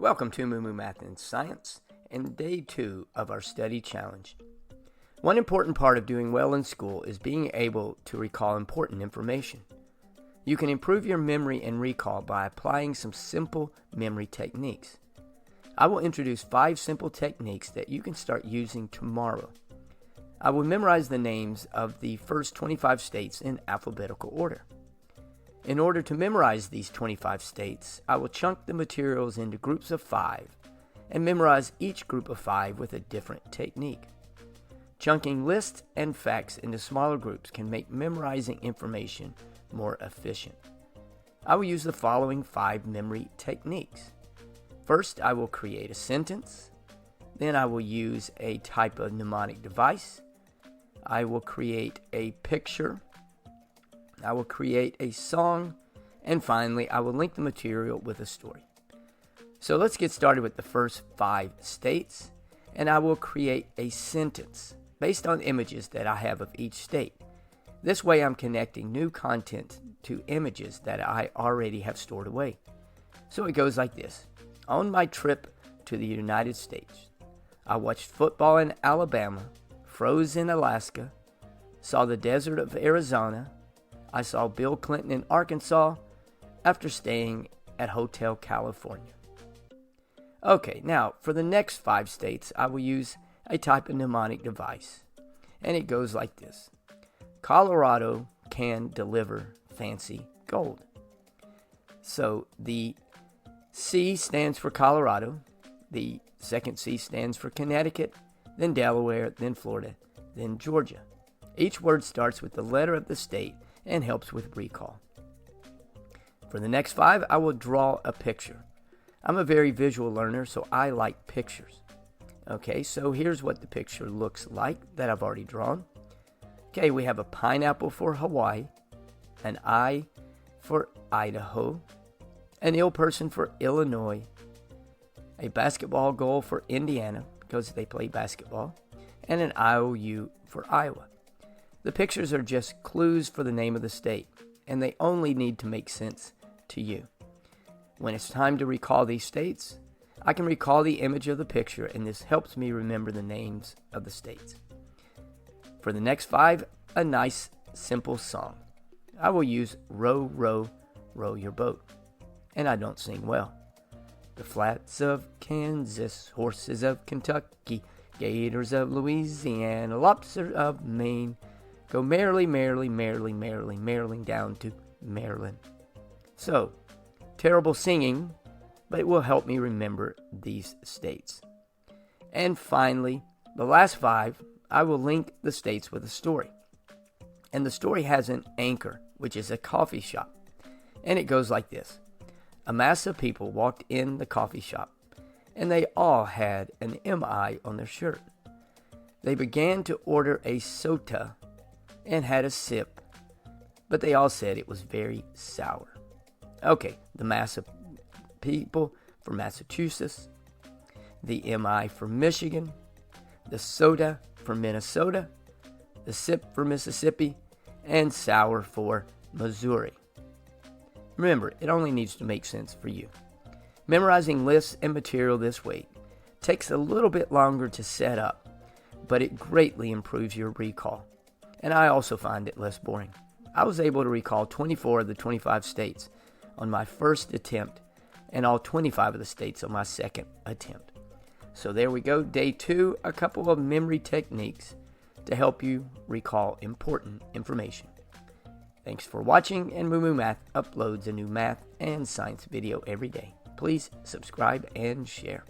Welcome to MooMooMath and Science and day 2 of our study challenge. One important part of doing well in school is being able to recall important information. You can improve your memory and recall by applying some simple memory techniques. I will introduce 5 simple techniques that you can start using tomorrow. I will memorize the names of the first 25 states in alphabetical order. In order to memorize these 25 states, I will chunk the materials into groups of 5 and memorize each group of 5 with a different technique. Chunking lists and facts into smaller groups can make memorizing information more efficient. I will use the following 5 memory techniques. First, I will create a sentence. Then I will use a type of mnemonic device. I will create a picture. I will create a song, and finally, I will link the material with a story. So let's get started with the first 5 states, and I will create a sentence based on images that I have of each state. This way, I'm connecting new content to images that I already have stored away. So it goes like this. On my trip to the United States, I watched football in Alabama, froze in Alaska, saw the desert of Arizona. I saw Bill Clinton in Arkansas after staying at Hotel California. Okay, now for the next 5 states, I will use a type of mnemonic device. And it goes like this. Colorado can deliver fancy gold. So the C stands for Colorado. The second C stands for Connecticut, then Delaware, then Florida, then Georgia. Each word starts with the letter of the state and helps with recall. For the next 5, I will draw a picture. I'm a very visual learner, so I like pictures. Okay, so here's what the picture looks like that I've already drawn. Okay, we have a pineapple for Hawaii, an I for Idaho, an ill person for Illinois, a basketball goal for Indiana because they play basketball, and an IOU for Iowa. The pictures are just clues for the name of the state, and they only need to make sense to you. When it's time to recall these states, I can recall the image of the picture, and this helps me remember the names of the states. For the next 5, a nice, simple song. I will use Row, Row, Row Your Boat, and I don't sing well. The flats of Kansas, horses of Kentucky, gators of Louisiana, lobster of Maine, go merrily, merrily, merrily, merrily, merrily down to Maryland. So, terrible singing, but it will help me remember these states. And finally, the last 5, I will link the states with a story. And the story has an anchor, which is a coffee shop. And it goes like this. A mass of people walked in the coffee shop, and they all had an MI on their shirt. They began to order a soda and had a sip, but they all said it was very sour. Okay, the mass of people for Massachusetts, the MI for Michigan, the soda for Minnesota, the sip for Mississippi, and sour for Missouri. Remember, it only needs to make sense for you. Memorizing lists and material this way takes a little bit longer to set up, but it greatly improves your recall. And I also find it less boring. I was able to recall 24 of the 25 states on my first attempt and all 25 of the states on my second attempt. So there we go, day 2, a couple of memory techniques to help you recall important information. Thanks for watching, and MooMooMath uploads a new math and science video every day. Please subscribe and share.